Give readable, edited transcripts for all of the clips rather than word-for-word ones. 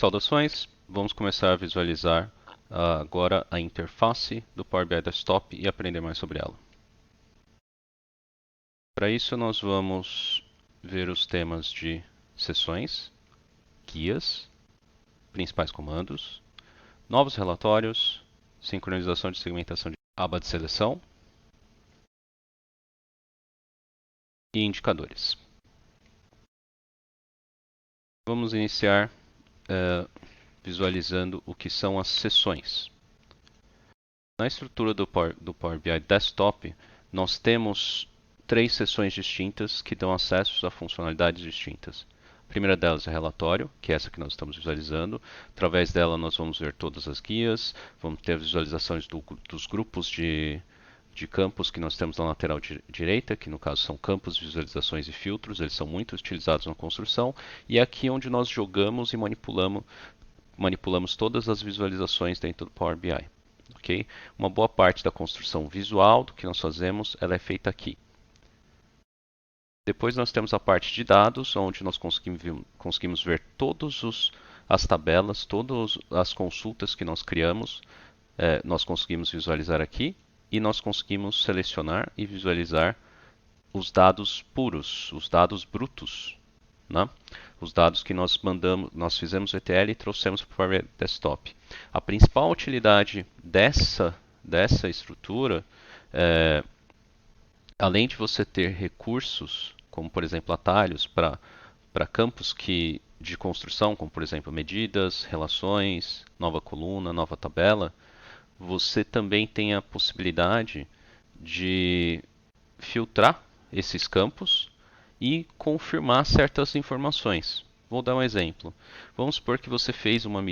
Saudações! Vamos começar a visualizar agora a interface do Power BI Desktop e aprender mais sobre ela. Para isso, nós vamos ver os temas de sessões, guias, principais comandos, novos relatórios, sincronização de segmentação de aba de seleção e indicadores. Vamos iniciar visualizando o que são as sessões. Na estrutura do Power BI Desktop, nós temos três seções distintas que dão acesso a funcionalidades distintas. A primeira delas é relatório, que é essa que nós estamos visualizando. Através dela nós vamos ver todas as guias, vamos ter visualizações dos grupos de campos que nós temos na lateral direita, que no caso são campos, visualizações e filtros, eles são muito utilizados na construção, e é aqui onde nós jogamos e manipulamos todas as visualizações dentro do Power BI. Okay? Uma boa parte da construção visual do que nós fazemos ela é feita aqui. Depois nós temos a parte de dados, onde nós conseguimos ver todas as tabelas, todas as consultas que nós criamos, nós conseguimos visualizar aqui e nós conseguimos selecionar e visualizar os dados puros, os dados brutos, né? Os dados que nós mandamos, nós fizemos ETL e trouxemos para o Power Desktop. A principal utilidade dessa estrutura além de você ter recursos, como por exemplo atalhos para campos de construção, como por exemplo medidas, relações, nova coluna, nova tabela, você também tem a possibilidade de filtrar esses campos e confirmar certas informações. Vou dar um exemplo. Vamos supor que você fez uma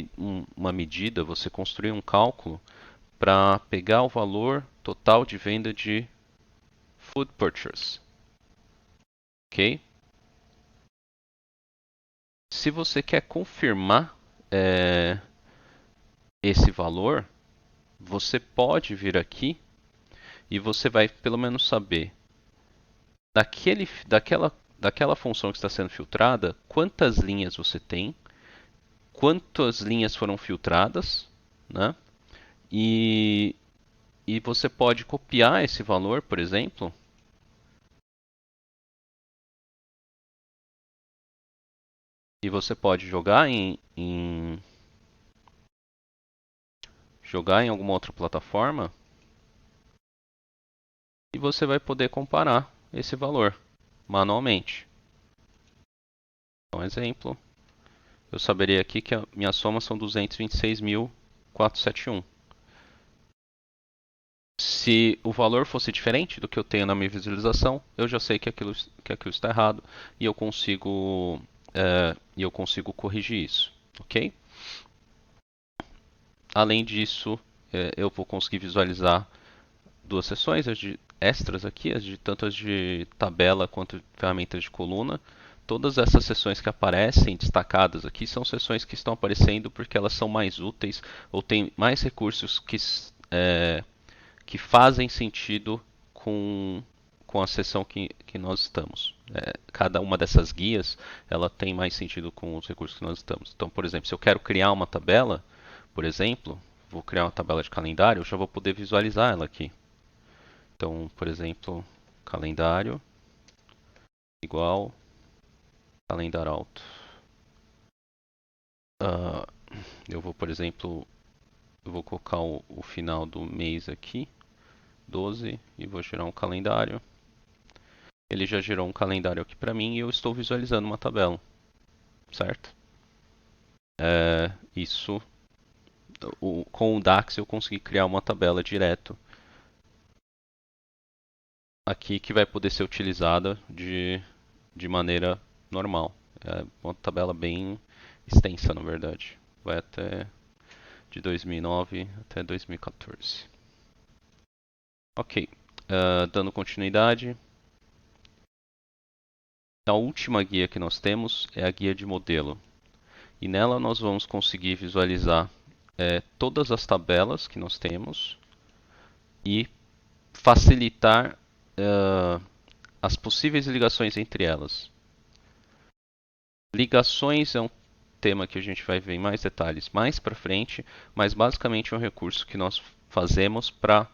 medida, você construiu um cálculo para pegar o valor total de venda de food purchase. Ok? Se você quer confirmar esse valor, você pode vir aqui e você vai pelo menos saber daquela função que está sendo filtrada, quantas linhas você tem, quantas linhas foram filtradas, né? E, e você pode copiar esse valor, por exemplo, e você pode jogar em alguma outra plataforma e você vai poder comparar esse valor manualmente. Um exemplo, eu saberia aqui que a minha soma são 226.471. Se o valor fosse diferente do que eu tenho na minha visualização, eu já sei que aquilo está errado e eu consigo corrigir isso, ok? Além disso, eu vou conseguir visualizar duas seções, as de extras aqui, tanto as de tabela quanto de ferramentas de coluna. Todas essas seções que aparecem destacadas aqui são seções que estão aparecendo porque elas são mais úteis ou têm mais recursos que fazem sentido com a seção que nós estamos. Cada uma dessas guias ela tem mais sentido com os recursos que nós estamos. Então, por exemplo, se eu quero criar uma tabela, por exemplo, vou criar uma tabela de calendário, eu já vou poder visualizar ela aqui. Então, por exemplo, calendário igual calendário alto. Eu vou, por exemplo, eu vou colocar o final do mês aqui, 12, e vou gerar um calendário. Ele já gerou um calendário aqui para mim e eu estou visualizando uma tabela, certo? Isso, com o DAX eu consegui criar uma tabela direto aqui que vai poder ser utilizada de maneira normal. É uma tabela bem extensa, na verdade. Vai até de 2009 até 2014. Ok, dando continuidade. A última guia que nós temos é a guia de modelo. E nela nós vamos conseguir visualizar todas as tabelas que nós temos e facilitar as possíveis ligações entre elas. Ligações tema que a gente vai ver em mais detalhes mais para frente, mas basicamente é um recurso que nós fazemos para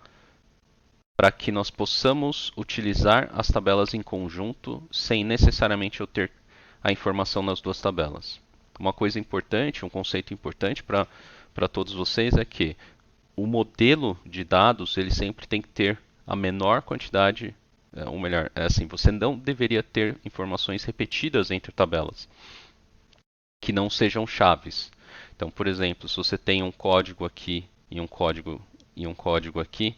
que nós possamos utilizar as tabelas em conjunto sem necessariamente eu ter a informação nas duas tabelas. Uma coisa importante, um conceito importante para todos vocês é que o modelo de dados ele sempre tem que ter a menor quantidade, ou melhor, é assim, você não deveria ter informações repetidas entre tabelas que não sejam chaves. Então, por exemplo, se você tem um código aqui e um código aqui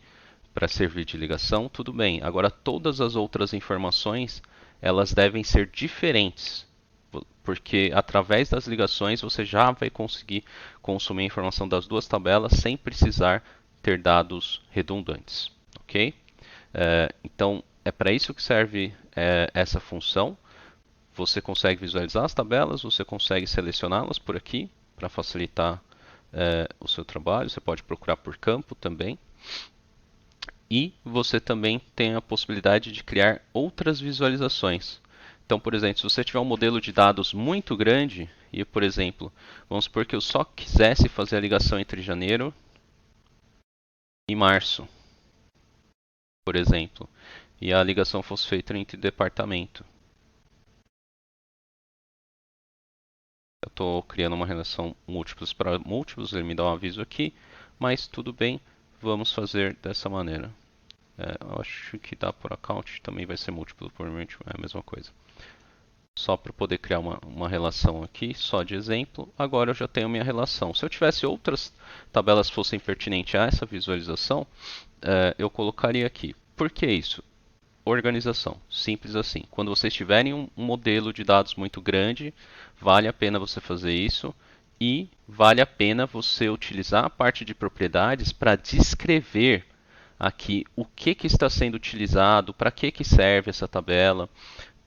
para servir de ligação, tudo bem. Agora, todas as outras informações elas devem ser diferentes, porque através das ligações você já vai conseguir consumir a informação das duas tabelas sem precisar ter dados redundantes, ok? Então, é para isso que serve essa função. Você consegue visualizar as tabelas, você consegue selecioná-las por aqui para facilitar o seu trabalho. Você pode procurar por campo também. E você também tem a possibilidade de criar outras visualizações. Então, por exemplo, se você tiver um modelo de dados muito grande, e por exemplo, vamos supor que eu só quisesse fazer a ligação entre janeiro e março, por exemplo, e a ligação fosse feita entre departamento. Eu estou criando uma relação múltiplos para múltiplos, ele me dá um aviso aqui, mas tudo bem, vamos fazer dessa maneira. Eu acho que dá por account, também vai ser múltiplo, provavelmente é a mesma coisa. Só para poder criar uma relação aqui, só de exemplo, agora eu já tenho minha relação. Se eu tivesse outras tabelas que fossem pertinentes a essa visualização, eu colocaria aqui. Por que isso? Organização, simples assim. Quando vocês tiverem um modelo de dados muito grande, vale a pena você fazer isso e vale a pena você utilizar a parte de propriedades para descrever aqui o que está sendo utilizado, para que serve essa tabela,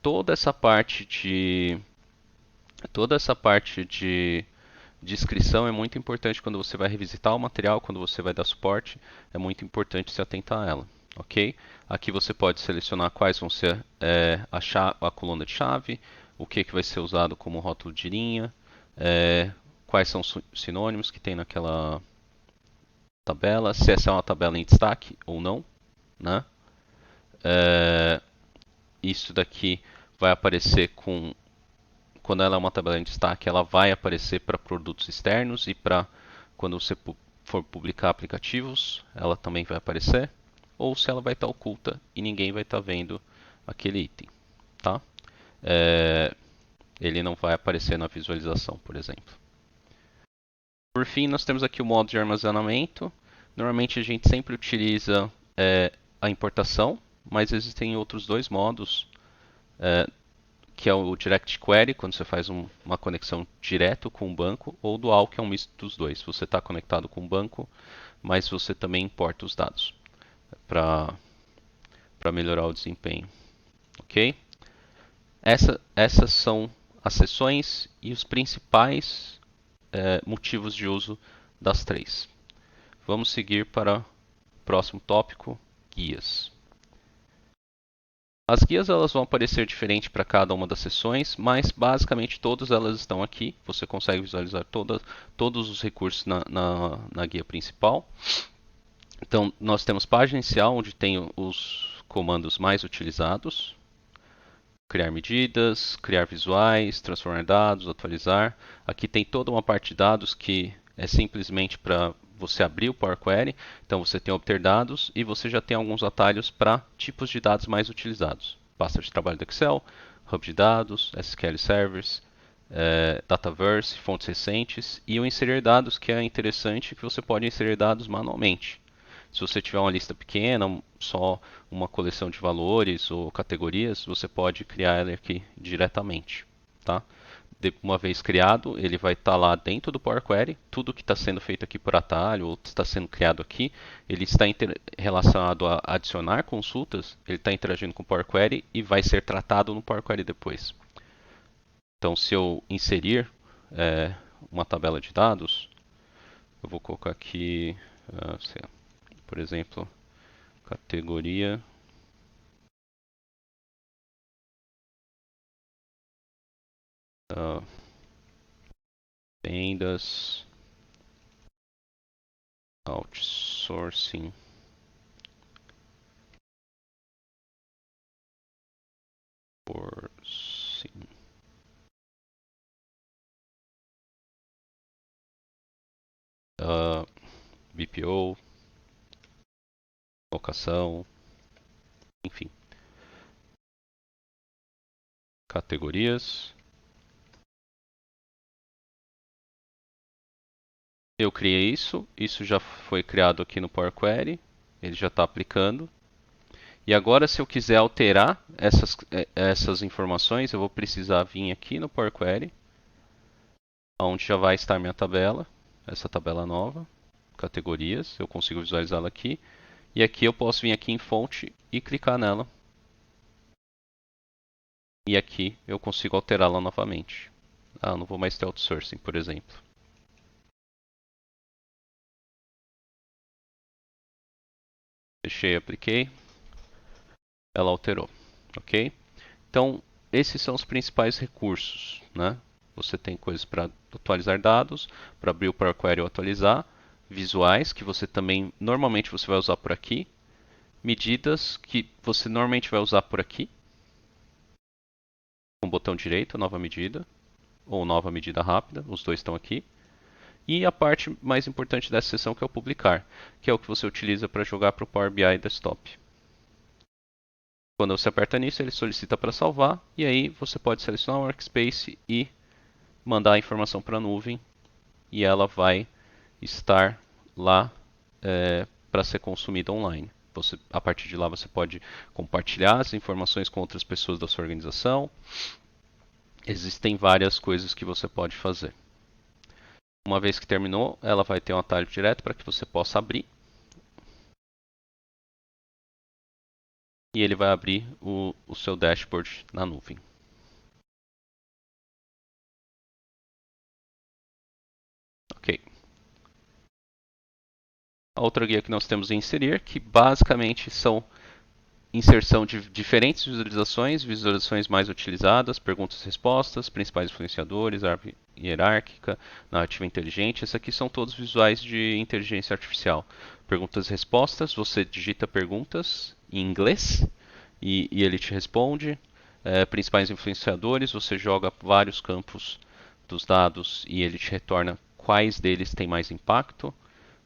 toda essa parte de toda essa parte de descrição é muito importante quando você vai revisitar o material, quando você vai dar suporte, é muito importante se atentar a ela, ok? Aqui você pode selecionar quais vão ser a coluna de chave, o que vai ser usado como rótulo de linha, quais são os sinônimos que tem naquela tabela, se essa é uma tabela em destaque ou não, né? Isso daqui vai aparecer quando ela é uma tabela em destaque, ela vai aparecer para produtos externos e para quando você for publicar aplicativos, ela também vai aparecer. Ou se ela vai estar oculta e ninguém vai estar vendo aquele item, tá? Ele não vai aparecer na visualização, por exemplo. Por fim, nós temos aqui o modo de armazenamento. Normalmente a gente sempre utiliza a importação, mas existem outros dois modos que é o Direct Query, quando você faz uma conexão direto com o banco, ou Dual, que é um misto dos dois. Você está conectado com o banco, mas você também importa os dados para melhorar o desempenho. Ok? Essas são as sessões e os principais motivos de uso das três. Vamos seguir para o próximo tópico, guias. As guias elas vão aparecer diferente para cada uma das sessões, mas basicamente todas elas estão aqui. Você consegue visualizar todos os recursos na guia principal. Então, nós temos página inicial, onde tem os comandos mais utilizados. Criar medidas, criar visuais, transformar dados, atualizar. Aqui tem toda uma parte de dados que é simplesmente para você abrir o Power Query. Então você tem obter dados e você já tem alguns atalhos para tipos de dados mais utilizados. Pasta de trabalho do Excel, hub de dados, SQL Servers, Dataverse, fontes recentes e o inserir dados, que é interessante que você pode inserir dados manualmente. Se você tiver uma lista pequena, só uma coleção de valores ou categorias, você pode criar ele aqui diretamente, tá? Uma vez criado, ele vai estar lá dentro do Power Query. Tudo que está sendo feito aqui por atalho ou está sendo criado aqui, ele está relacionado a adicionar consultas, ele está interagindo com o Power Query e vai ser tratado no Power Query depois. Então, se eu inserir uma tabela de dados, eu vou colocar aqui, por exemplo, categoria vendas, outsourcing, sourcing. BPO, locação, enfim. Categorias. Eu criei isso já foi criado aqui no Power Query, ele já está aplicando. E agora, se eu quiser alterar essas informações, eu vou precisar vir aqui no Power Query, onde já vai estar minha tabela, essa tabela nova, categorias, eu consigo visualizá-la aqui. E aqui eu posso vir aqui em fonte e clicar nela. E aqui eu consigo alterá-la novamente. Ah, não vou mais ter outsourcing, por exemplo. Fechei, apliquei. Ela alterou, ok? Então, esses são os principais recursos, né? Você tem coisas para atualizar dados, para abrir o Power Query ou atualizar, visuais, que você também normalmente você vai usar por aqui, medidas que você normalmente vai usar por aqui, com o botão direito, nova medida, ou nova medida rápida, os dois estão aqui. E a parte mais importante dessa seção que é o publicar, que é o que você utiliza para jogar para o Power BI Desktop. Quando você aperta nisso, ele solicita para salvar, e aí você pode selecionar o Workspace e mandar a informação para a nuvem, e ela vai estar lá para ser consumida online. A partir de lá você pode compartilhar as informações com outras pessoas da sua organização. Existem várias coisas que você pode fazer. Uma vez que terminou, ela vai ter um atalho direto para que você possa abrir. E ele vai abrir o seu dashboard na nuvem. Ok. A outra guia que nós temos em inserir, que basicamente são inserção de diferentes visualizações, visualizações mais utilizadas, perguntas e respostas, principais influenciadores, árvore hierárquica, narrativa inteligente. Esses aqui são todos visuais de inteligência artificial. Perguntas e respostas, você digita perguntas em inglês e ele te responde. Principais influenciadores, você joga vários campos dos dados e ele te retorna quais deles têm mais impacto.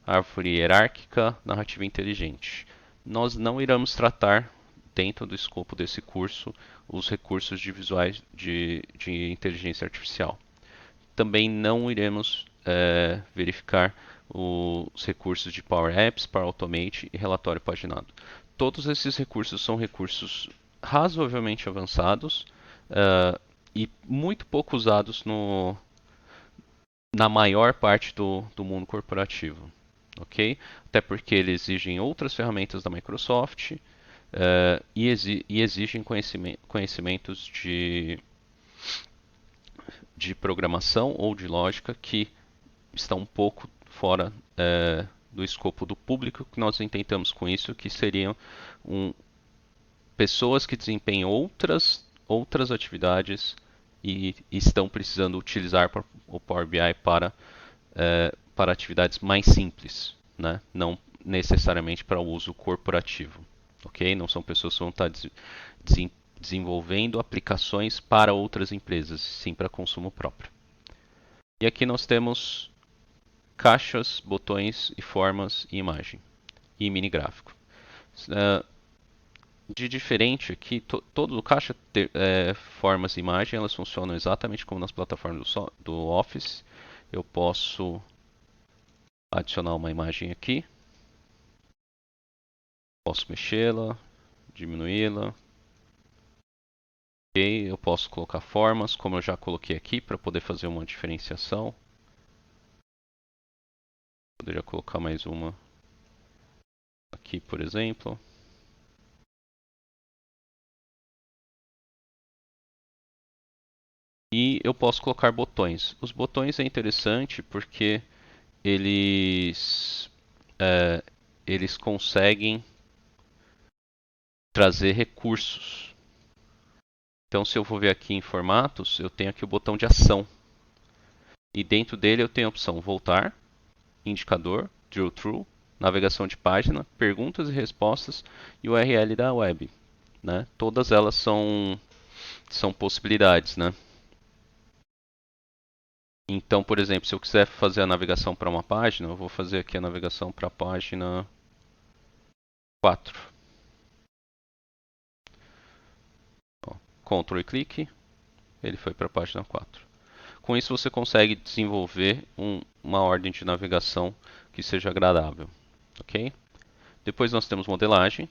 Árvore hierárquica, narrativa inteligente. Nós não iremos tratar, dentro do escopo desse curso, os recursos de visuais de inteligência artificial. Também não iremos verificar os recursos de Power Apps, Power Automate e relatório paginado. Todos esses recursos são recursos razoavelmente avançados e muito pouco usados na maior parte do mundo corporativo. Ok? Até porque eles exigem outras ferramentas da Microsoft e exigem conhecimentos de programação ou de lógica que estão um pouco fora do escopo do público. Que nós intentamos com isso, que seriam pessoas que desempenham outras atividades e estão precisando utilizar o Power BI para atividades mais simples, né? Não necessariamente para o uso corporativo. Ok? Não são pessoas que vão estar desenvolvendo aplicações para outras empresas, sim para consumo próprio. E aqui nós temos caixas, botões e formas e imagem e mini gráfico. De diferente aqui, todo o caixa, formas e imagem, elas funcionam exatamente como nas plataformas do Office. Eu posso adicionar uma imagem aqui, posso mexê-la, diminuí-la. Ok, eu posso colocar formas, como eu já coloquei aqui, para poder fazer uma diferenciação. Poderia colocar mais uma aqui, por exemplo. E eu posso colocar botões. Os botões é interessante porque eles, eles conseguem trazer recursos. Então, se eu vou ver aqui em formatos, eu tenho aqui o botão de ação. E dentro dele eu tenho a opção voltar, indicador, drill through, navegação de página, perguntas e respostas e URL da web, né? Todas elas são possibilidades, né? Então, por exemplo, se eu quiser fazer a navegação para uma página, eu vou fazer aqui a navegação para a página 4. Ó, Ctrl e clique, ele foi para a página 4. Com isso você consegue desenvolver uma ordem de navegação que seja agradável, ok? Depois nós temos modelagem,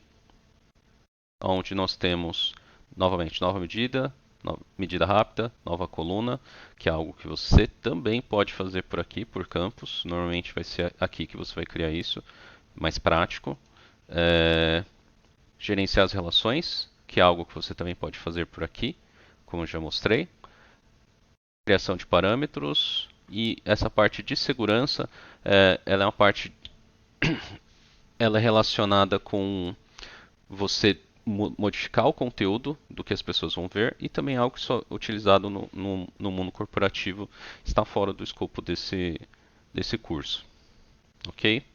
onde nós temos novamente nova medida, medida rápida, nova coluna, que é algo que você também pode fazer por aqui, por campos. Normalmente vai ser aqui que você vai criar isso, mais prático. Gerenciar as relações, que é algo que você também pode fazer por aqui, como eu já mostrei. Criação de parâmetros e essa parte de segurança, ela é uma parte, ela é relacionada com você modificar o conteúdo do que as pessoas vão ver e também algo que só é utilizado no mundo corporativo, está fora do escopo desse curso, ok?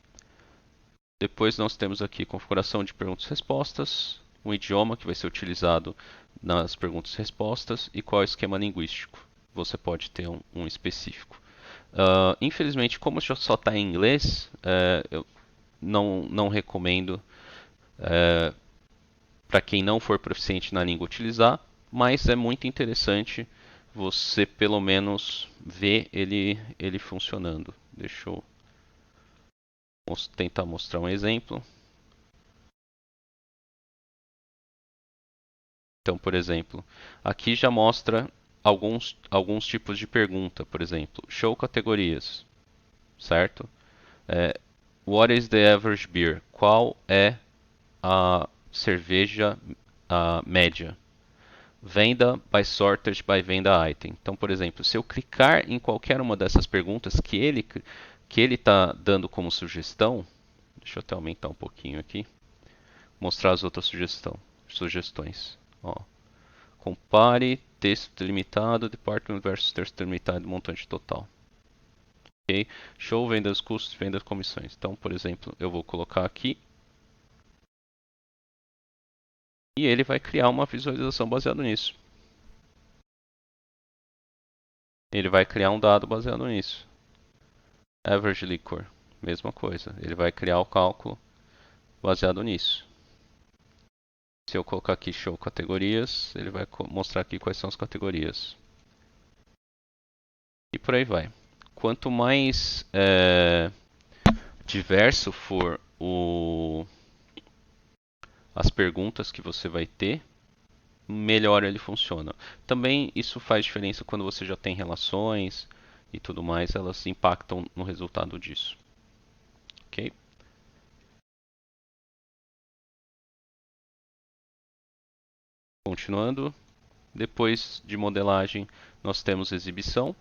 Depois nós temos aqui configuração de perguntas e respostas, um idioma que vai ser utilizado nas perguntas e respostas e qual é o esquema linguístico. Você pode ter um específico. Infelizmente, como só está em inglês, eu não recomendo para quem não for proficiente na língua utilizar, mas é muito interessante você pelo menos ver ele funcionando. Deixa eu tentar mostrar um exemplo. Então, por exemplo, aqui já mostra alguns tipos de pergunta, por exemplo, show categorias, certo? What is the average beer? Qual é a cerveja média? Venda by sorted by venda item. Então, por exemplo, se eu clicar em qualquer uma dessas perguntas que ele está dando como sugestão, deixa eu até aumentar um pouquinho aqui, mostrar as outras sugestões. Ó. Compare texto limitado, department versus texto limitado, montante total. Ok? Show vendas custos, vendas comissões. Então, por exemplo, eu vou colocar aqui e ele vai criar uma visualização baseada nisso. Ele vai criar um dado baseado nisso. Average liquor, mesma coisa. Ele vai criar o cálculo baseado nisso. Se eu colocar aqui show categorias, ele vai mostrar aqui quais são as categorias. E por aí vai. Quanto mais diverso for as perguntas que você vai ter, melhor ele funciona. Também isso faz diferença quando você já tem relações e tudo mais, elas impactam no resultado disso. Ok? Continuando, depois de modelagem, nós temos exibição,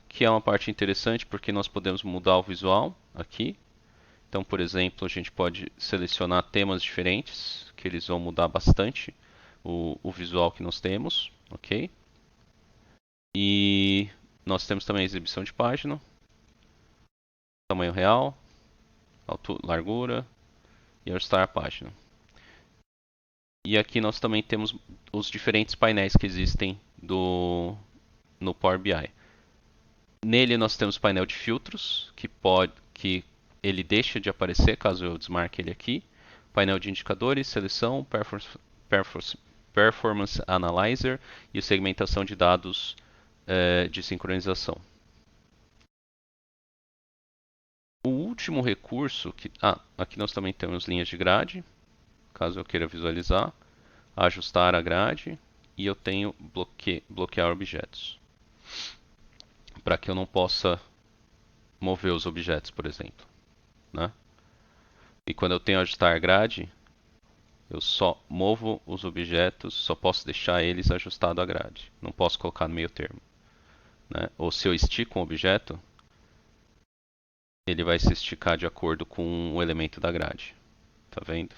que é uma parte interessante porque nós podemos mudar o visual aqui. Então, por exemplo, a gente pode selecionar temas diferentes, que eles vão mudar bastante o visual que nós temos, ok? E nós temos também a exibição de página, tamanho real, largura e ajustar a página. E aqui nós também temos os diferentes painéis que existem no Power BI. Nele nós temos painel de filtros, que ele deixa de aparecer caso eu desmarque ele aqui. Painel de indicadores, seleção, performance analyzer e segmentação de dados de sincronização. O último recurso, aqui nós também temos linhas de grade, caso eu queira visualizar, ajustar a grade e eu tenho bloquear objetos, para que eu não possa mover os objetos, por exemplo, né? E quando eu tenho ajustar grade, eu só movo os objetos, só posso deixar eles ajustados à grade. Não posso colocar no meio termo, né? Ou se eu estico um objeto, ele vai se esticar de acordo com o elemento da grade. Tá vendo?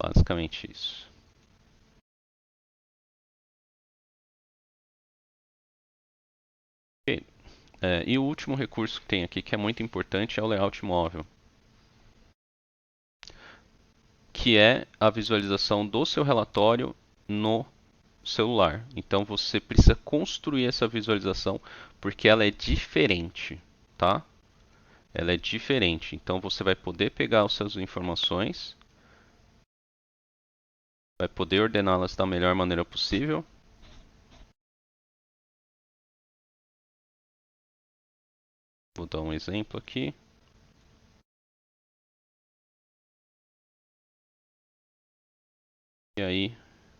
Basicamente isso. E o último recurso que tem aqui, que é muito importante, é o layout móvel, que é a visualização do seu relatório no celular. Então você precisa construir essa visualização porque ela é diferente, tá? Ela é diferente. Então você vai poder pegar as suas informações, vai poder ordená-las da melhor maneira possível. Vou dar um exemplo aqui. E aí,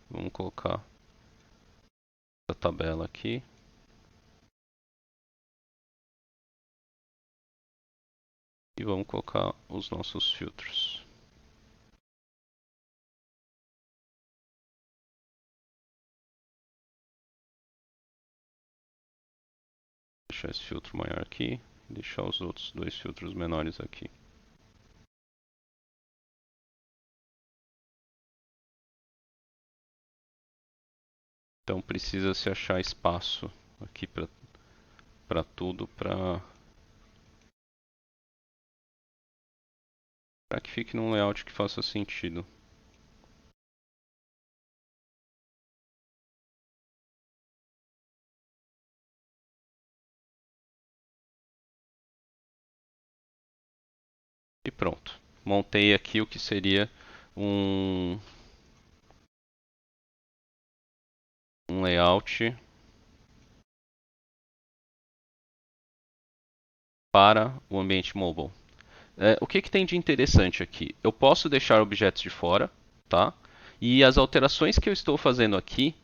vamos colocar a tabela aqui. E vamos colocar os nossos filtros. Deixar esse filtro maior aqui e deixar os outros dois filtros menores aqui. Então precisa se achar espaço aqui para tudo, para que fique num layout que faça sentido. E pronto. Montei aqui o que seria um, um layout para o ambiente mobile. O que tem de interessante aqui? Eu posso deixar objetos de fora, tá? E as alterações que eu estou fazendo aqui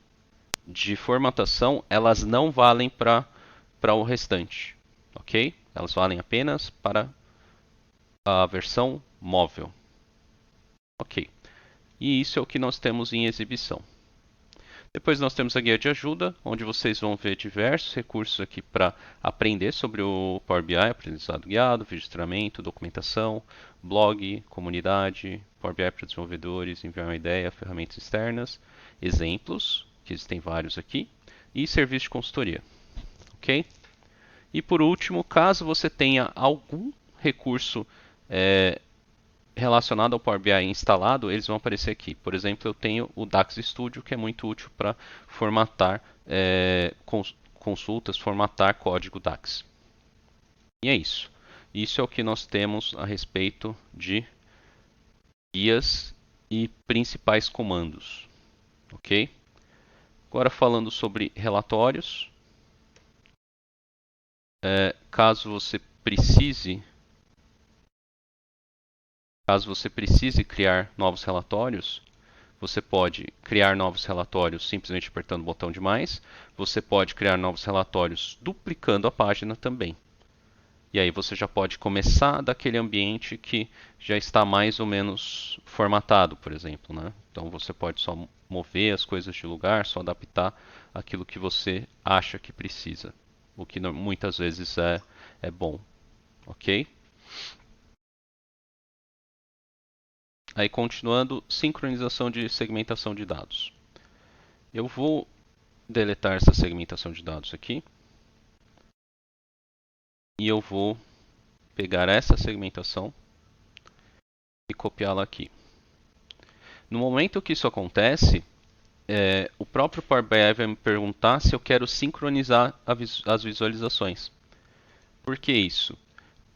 de formatação, elas não valem para o restante, ok? Elas valem apenas para a versão móvel, ok? E isso é o que nós temos em exibição. Depois nós temos a guia de ajuda, onde vocês vão ver diversos recursos aqui para aprender sobre o Power BI, aprendizado guiado, vídeo de treinamento, documentação, blog, comunidade, Power BI para desenvolvedores, enviar uma ideia, ferramentas externas, exemplos, que existem vários aqui, e serviço de consultoria, ok? E por último, caso você tenha algum recurso relacionado ao Power BI instalado, eles vão aparecer aqui. Por exemplo, eu tenho o DAX Studio, que é muito útil para formatar consultas, formatar código DAX. E é isso. Isso é o que nós temos a respeito de guias e principais comandos. Ok? Agora falando sobre relatórios. Caso você precise criar novos relatórios, você pode criar novos relatórios simplesmente apertando o botão de mais. Você pode criar novos relatórios duplicando a página também. E aí você já pode começar daquele ambiente que já está mais ou menos formatado, por exemplo, né? Então você pode só mover as coisas de lugar, só adaptar aquilo que você acha que precisa, o que muitas vezes é bom, ok? Aí continuando, sincronização de segmentação de dados. Eu vou deletar essa segmentação de dados aqui e eu vou pegar essa segmentação e copiá-la aqui. No momento que isso acontece, o próprio Power BI vai me perguntar se eu quero sincronizar as visualizações. Por que isso?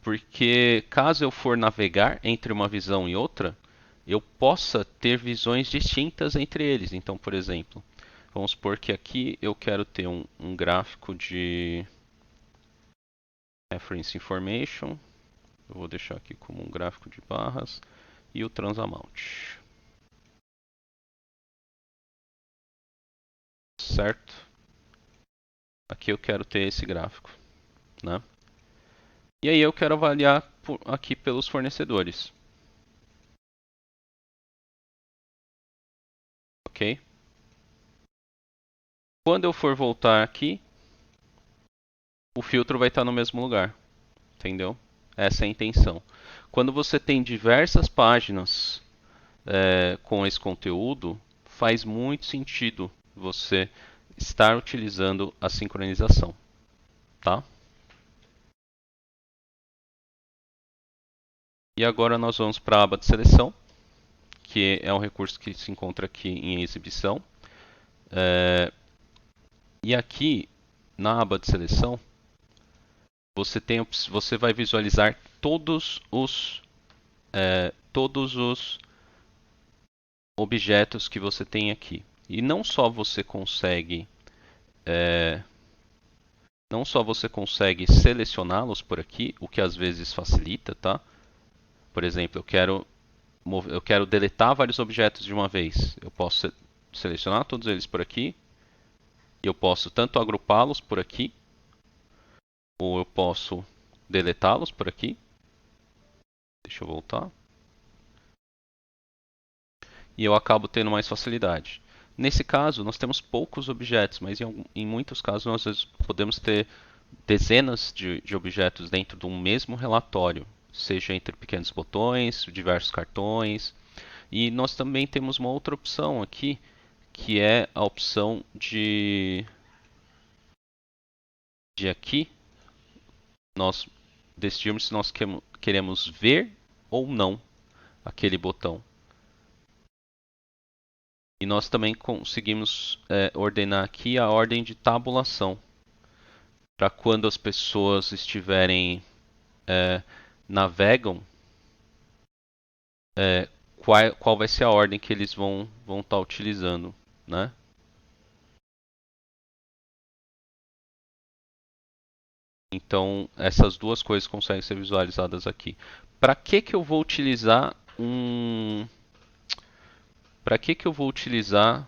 Porque caso eu for navegar entre uma visão e outra, eu possa ter visões distintas entre eles. Então, por exemplo, vamos supor que aqui eu quero ter um gráfico de reference information. Eu vou deixar aqui como um gráfico de barras e o transamount. Certo? Aqui eu quero ter esse gráfico, né? E aí eu quero avaliar aqui pelos fornecedores. Ok? Quando eu for voltar aqui, o filtro vai estar no mesmo lugar. Entendeu? Essa é a intenção. Quando você tem diversas páginas com esse conteúdo, faz muito sentido você estar utilizando a sincronização. Tá? E agora nós vamos para a aba de seleção, que é um recurso que se encontra aqui em exibição. E aqui, na aba de seleção, você vai visualizar todos os objetos que você tem aqui. E não só você consegue selecioná-los por aqui, o que às vezes facilita, tá? Por exemplo, eu quero deletar vários objetos de uma vez. Eu posso selecionar todos eles por aqui. E eu posso tanto agrupá-los por aqui, ou eu posso deletá-los por aqui. Deixa eu voltar. E eu acabo tendo mais facilidade. Nesse caso, nós temos poucos objetos, mas em muitos casos nós podemos ter dezenas de objetos dentro de um mesmo relatório, seja entre pequenos botões, diversos cartões. E nós também temos uma outra opção aqui, que é a opção de aqui nós decidirmos se nós queremos ver ou não aquele botão. E nós também conseguimos ordenar aqui a ordem de tabulação, para quando as pessoas estiverem navegam, qual vai ser a ordem que eles vão estar utilizando, né? Então essas duas coisas conseguem ser visualizadas aqui. Para que eu vou utilizar Para que eu vou utilizar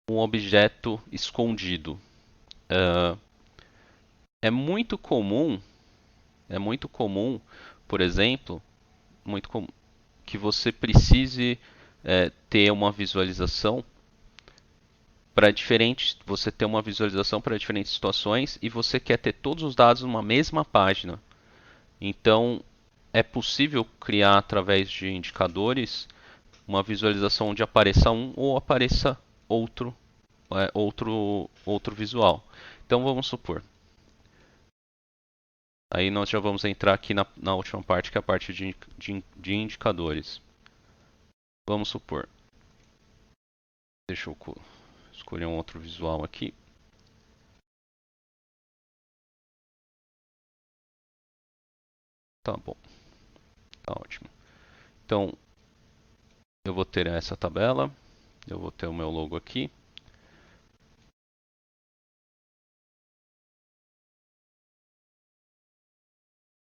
um objeto escondido? Uh, é muito comum, é muito comum, por exemplo, que você precise ter uma visualização para você ter uma visualização para diferentes situações e você quer ter todos os dados numa mesma página. Então, é possível criar através de indicadores uma visualização onde apareça um ou apareça outro visual. Então, vamos supor. Aí nós já vamos entrar aqui na última parte, que é a parte de indicadores. Vamos supor. Deixa eu escolher um outro visual aqui. Tá bom. Tá ótimo. Então, eu vou ter essa tabela. Eu vou ter o meu logo aqui.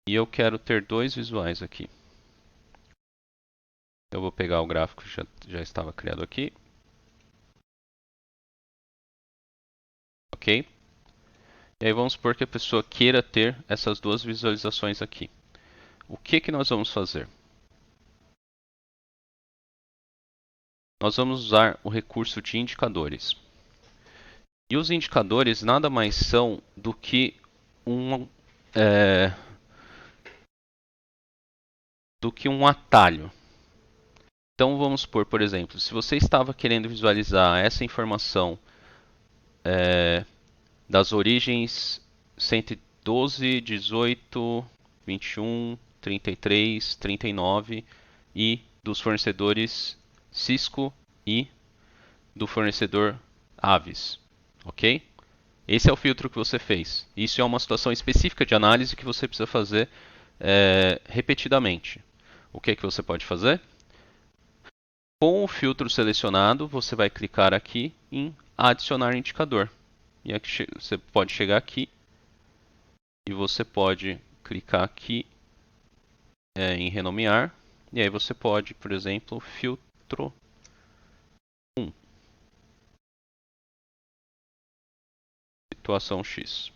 E eu quero ter dois visuais aqui. Eu vou pegar o gráfico que já estava criado aqui. Ok? E aí vamos supor que a pessoa queira ter essas duas visualizações aqui. O que nós vamos fazer? Nós vamos usar o recurso de indicadores. E os indicadores nada mais são do que um atalho. Então vamos supor, por exemplo, se você estava querendo visualizar essa informação das origens 112, 18, 21, 33, 39 e dos fornecedores Cisco e do fornecedor Aves, ok? Esse é o filtro que você fez. Isso é uma situação específica de análise que você precisa fazer repetidamente. O que é que você pode fazer? Com o filtro selecionado, você vai clicar aqui em adicionar indicador. E aqui você pode chegar aqui e você pode clicar aqui em renomear. E aí você pode, por exemplo, filtro 1, situação X.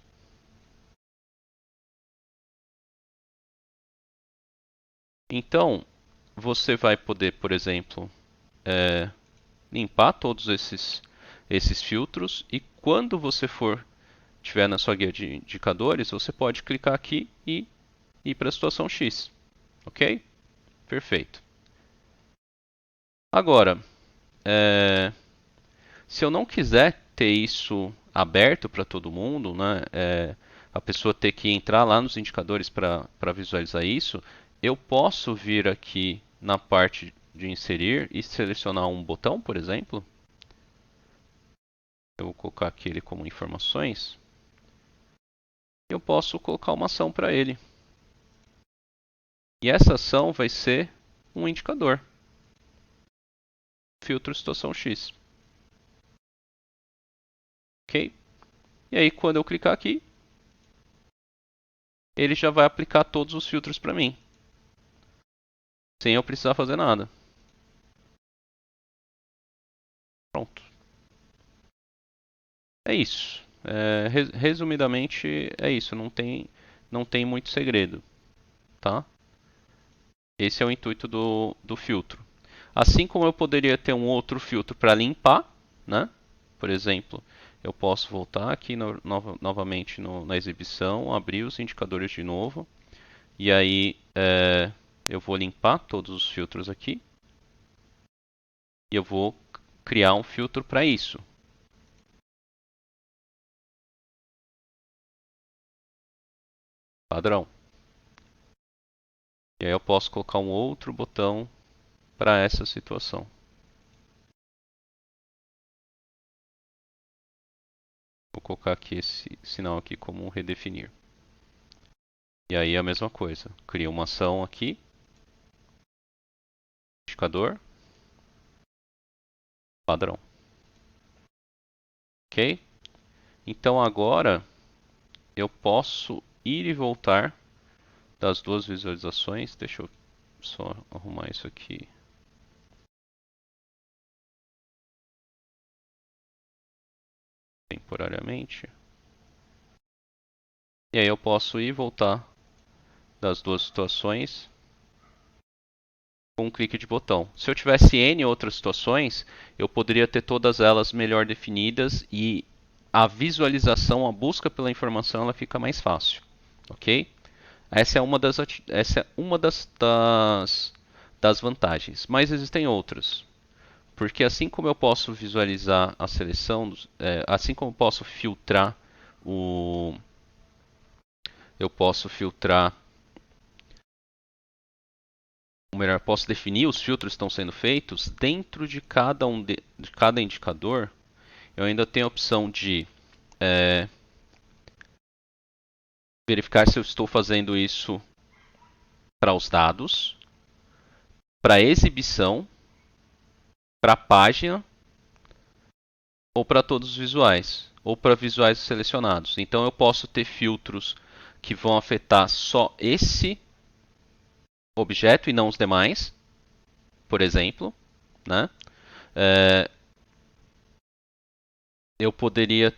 Então, você vai poder, por exemplo, limpar todos esses filtros e quando você tiver na sua guia de indicadores, você pode clicar aqui e ir para a situação X. Ok? Perfeito. Agora, se eu não quiser ter isso aberto para todo mundo, né, a pessoa ter que entrar lá nos indicadores para visualizar isso, eu posso vir aqui na parte de inserir e selecionar um botão, por exemplo. Eu vou colocar aqui ele como informações. Eu posso colocar uma ação para ele. E essa ação vai ser um indicador. Filtro situação X. Ok? E aí quando eu clicar aqui, ele já vai aplicar todos os filtros para mim. Sem eu precisar fazer nada. Pronto. É isso. Resumidamente é isso. Não tem muito segredo. Tá? Esse é o intuito do filtro. Assim como eu poderia ter um outro filtro para limpar, né? Por exemplo, eu posso voltar aqui novamente na exibição, abrir os indicadores de novo, e aí eu vou limpar todos os filtros aqui, e eu vou criar um filtro para isso. Padrão. E aí eu posso colocar um outro botão para essa situação. Vou colocar aqui esse sinal aqui como redefinir. E aí a mesma coisa. Cria uma ação aqui, indicador, padrão. Ok? Então agora eu posso ir e voltar das duas visualizações. Deixa eu só arrumar isso aqui temporariamente. E aí eu posso ir e voltar das duas situações com um clique de botão. Se eu tivesse N outras situações, eu poderia ter todas elas melhor definidas e a visualização, a busca pela informação, ela fica mais fácil, ok? Essa é uma das vantagens, mas existem outras. Porque assim como eu posso visualizar a seleção, assim como eu posso filtrar o, eu posso filtrar, ou melhor, posso definir os filtros que estão sendo feitos dentro de cada indicador. Eu ainda tenho a opção de é, verificar se eu estou fazendo isso para os dados, para exibição, para a página ou para todos os visuais, ou para visuais selecionados. Então eu posso ter filtros que vão afetar só esse objeto e não os demais, por exemplo, né? É, eu poderia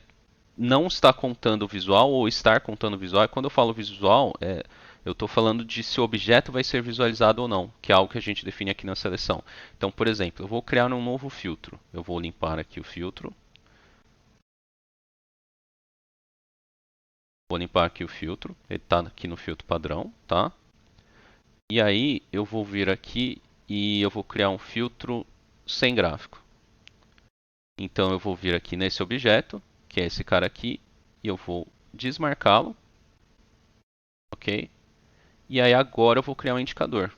não estar contando o visual ou estar contando o visual. E quando eu falo visual, eu estou falando de se o objeto vai ser visualizado ou não, que é algo que a gente define aqui na seleção. Então, por exemplo, eu vou criar um novo filtro. Eu vou limpar aqui o filtro. Vou limpar aqui o filtro. Ele está aqui no filtro padrão, tá? E aí eu vou vir aqui e eu vou criar um filtro sem gráfico. Então eu vou vir aqui nesse objeto, que é esse cara aqui, e eu vou desmarcá-lo, ok? E aí agora eu vou criar um indicador.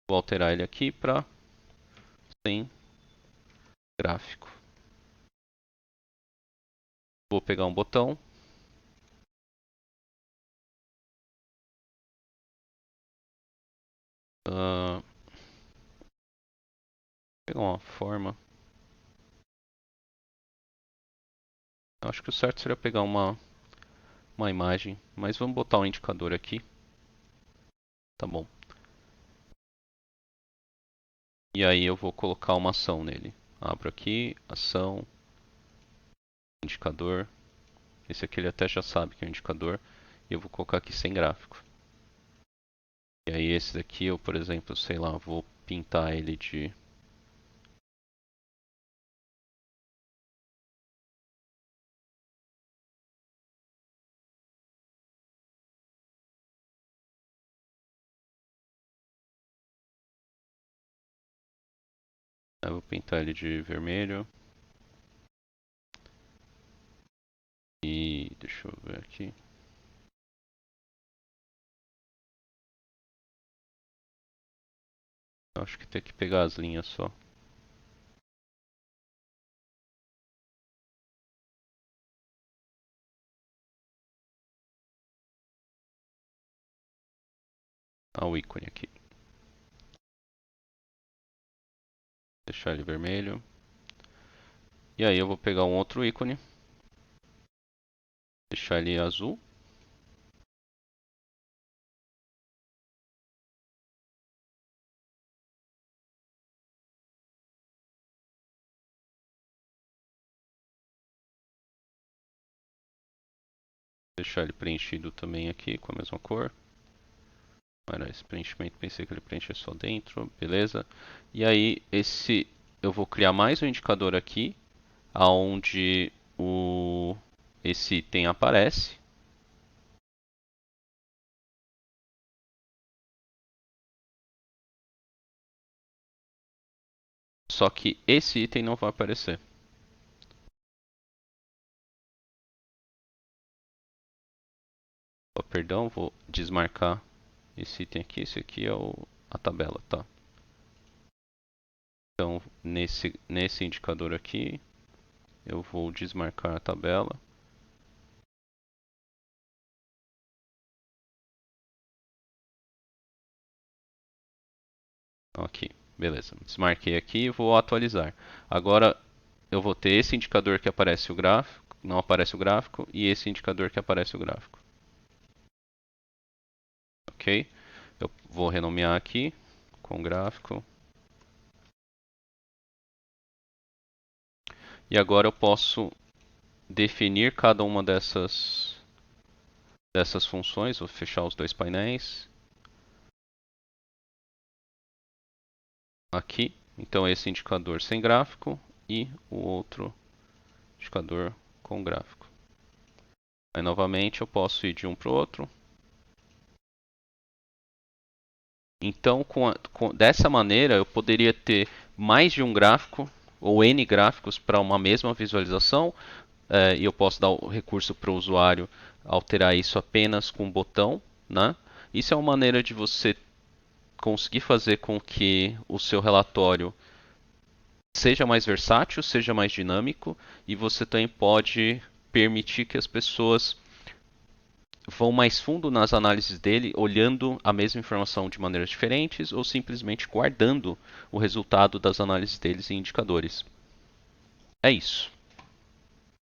Vou alterar ele aqui para sem gráfico. Vou pegar um botão. Uh, pegar uma forma. Acho que o certo seria pegar uma imagem, mas vamos botar um indicador aqui. Tá bom. E aí eu vou colocar uma ação nele. Abro aqui, ação, indicador. Esse aqui ele até já sabe que é um indicador. E eu vou colocar aqui sem gráfico. E aí esse daqui eu, por exemplo, sei lá, vou pintar ele de... Eu vou pintar ele de vermelho. E deixa eu ver aqui. Acho que tem que pegar as linhas só. Ah, o ícone aqui. Deixar ele vermelho. E aí eu vou pegar um outro ícone. Deixar ele azul. Deixar ele preenchido também aqui com a mesma cor. Era esse preenchimento, pensei que ele preenchia só dentro, beleza. E aí eu vou criar mais um indicador aqui, aonde esse item aparece. Só que esse item não vai aparecer. Oh, perdão, vou desmarcar esse item aqui. Esse aqui é a tabela, tá? Então, nesse indicador aqui, eu vou desmarcar a tabela. Aqui, beleza. Desmarquei aqui e vou atualizar. Agora eu vou ter esse indicador que aparece o gráfico, não aparece o gráfico, e esse indicador que aparece o gráfico. Ok? Eu vou renomear aqui com gráfico. E agora eu posso definir cada uma dessas funções. Vou fechar os dois painéis. Aqui. Então esse indicador sem gráfico e o outro indicador com gráfico. Aí novamente eu posso ir de um para o outro. Então, dessa maneira, eu poderia ter mais de um gráfico ou N gráficos para uma mesma visualização, e eu posso dar o recurso para o usuário alterar isso apenas com um botão, né? Isso é uma maneira de você conseguir fazer com que o seu relatório seja mais versátil, seja mais dinâmico, e você também pode permitir que as pessoas vão mais fundo nas análises dele, olhando a mesma informação de maneiras diferentes ou simplesmente guardando o resultado das análises deles em indicadores. É isso.